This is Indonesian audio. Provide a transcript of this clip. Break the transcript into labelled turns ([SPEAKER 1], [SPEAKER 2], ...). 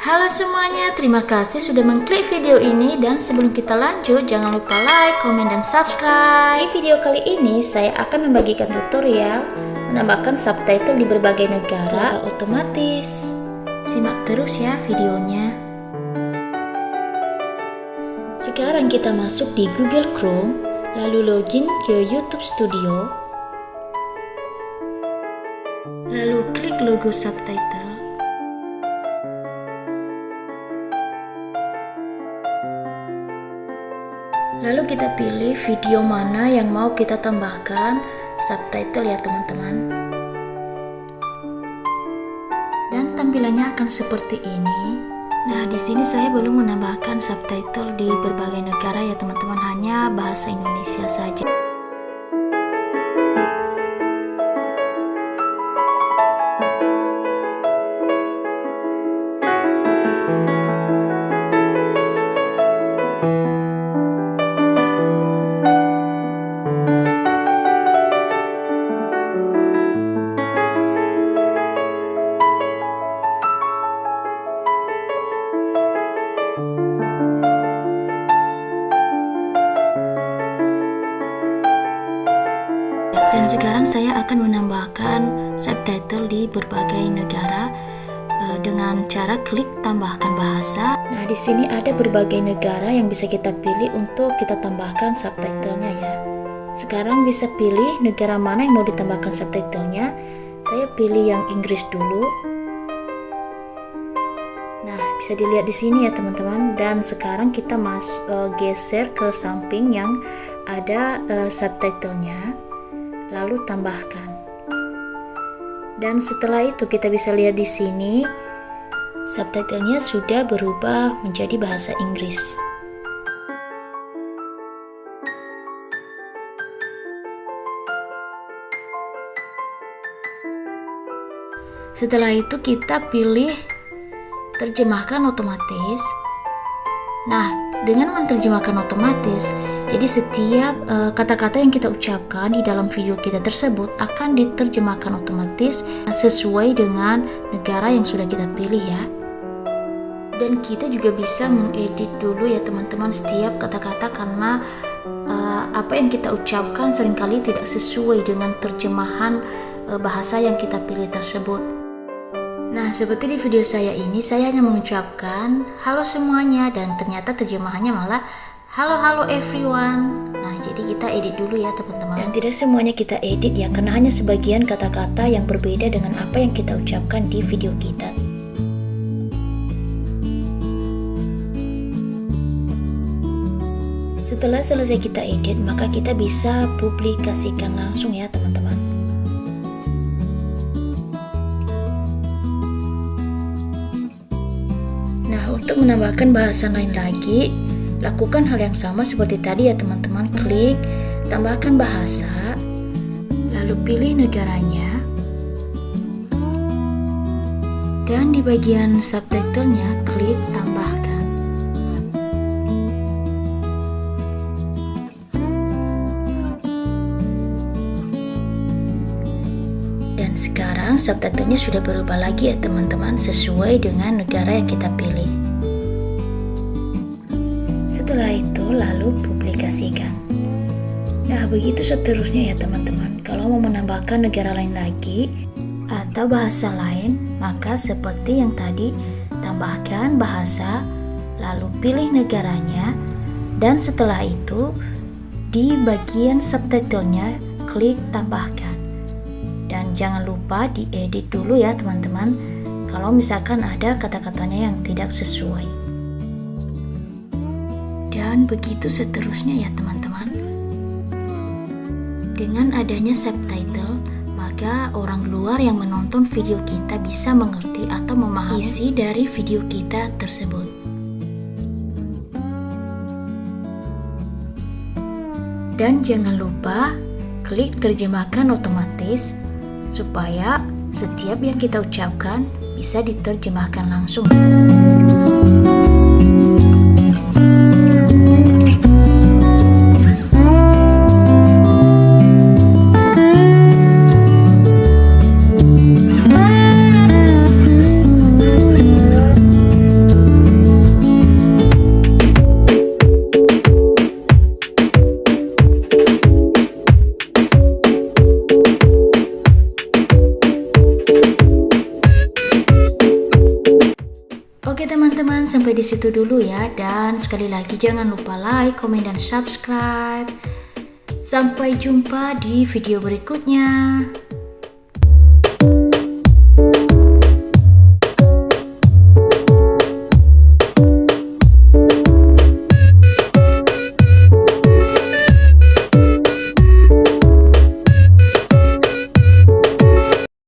[SPEAKER 1] Halo semuanya, terima kasih sudah mengklik video ini, dan sebelum kita lanjut jangan lupa like, komen, dan subscribe. Di video kali ini saya akan membagikan tutorial menambahkan subtitle di berbagai negara secara otomatis. Simak terus ya videonya. Sekarang kita masuk di Google Chrome, lalu login ke YouTube Studio, lalu klik logo subtitle. Lalu kita pilih video mana yang mau kita tambahkan subtitle ya teman-teman. Dan tampilannya akan seperti ini. Nah, di sini saya belum menambahkan subtitle di berbagai negara ya teman-teman, hanya bahasa Indonesia saja. Dan sekarang saya akan menambahkan subtitle di berbagai negara dengan cara klik tambahkan bahasa. Nah, di sini ada berbagai negara yang bisa kita pilih untuk kita tambahkan subtitlenya ya. Sekarang bisa pilih negara mana yang mau ditambahkan subtitlenya. Saya pilih yang Inggris dulu. Nah, bisa dilihat di sini ya teman-teman. Dan sekarang kita geser ke samping yang ada subtitlenya. Lalu tambahkan. Dan setelah itu kita bisa lihat di sini subtitlenya sudah berubah menjadi bahasa Inggris. Setelah itu kita pilih terjemahkan otomatis. Nah, dengan menerjemahkan otomatis, jadi setiap kata-kata yang kita ucapkan di dalam video kita tersebut akan diterjemahkan otomatis sesuai dengan negara yang sudah kita pilih ya. Dan kita juga bisa mengedit dulu ya teman-teman setiap kata-kata, karena apa yang kita ucapkan seringkali tidak sesuai dengan terjemahan bahasa yang kita pilih tersebut. Nah, seperti di video saya ini, saya hanya mengucapkan halo semuanya, dan ternyata terjemahannya malah halo everyone. Nah, jadi kita edit dulu ya teman-teman. Dan tidak semuanya kita edit ya, karena hanya sebagian kata-kata yang berbeda dengan apa yang kita ucapkan di video kita. Setelah selesai kita edit, maka kita bisa publikasikan langsung ya teman-teman. Nah, untuk menambahkan bahasa lain lagi, lakukan hal yang sama seperti tadi ya teman-teman. Klik tambahkan bahasa, lalu pilih negaranya, dan di bagian subtitlenya klik tambahkan. Dan sekarang subtitlenya sudah berubah lagi ya teman-teman, sesuai dengan negara yang kita pilih. Setelah itu lalu publikasikan. Nah, begitu seterusnya ya teman-teman. Kalau mau menambahkan negara lain lagi atau bahasa lain, maka seperti yang tadi, tambahkan bahasa, lalu pilih negaranya, dan setelah itu di bagian subtitlenya klik tambahkan. Dan jangan lupa diedit dulu ya teman-teman, kalau misalkan ada kata-katanya yang tidak sesuai. Dan begitu seterusnya ya teman-teman. Dengan adanya subtitle, maka orang luar yang menonton video kita bisa mengerti atau memahami isi dari video kita tersebut. Dan jangan lupa klik terjemahkan otomatis, supaya setiap yang kita ucapkan bisa diterjemahkan langsung. sampai di situ dulu ya, dan sekali lagi jangan lupa like, komen, dan subscribe. Sampai jumpa di video berikutnya.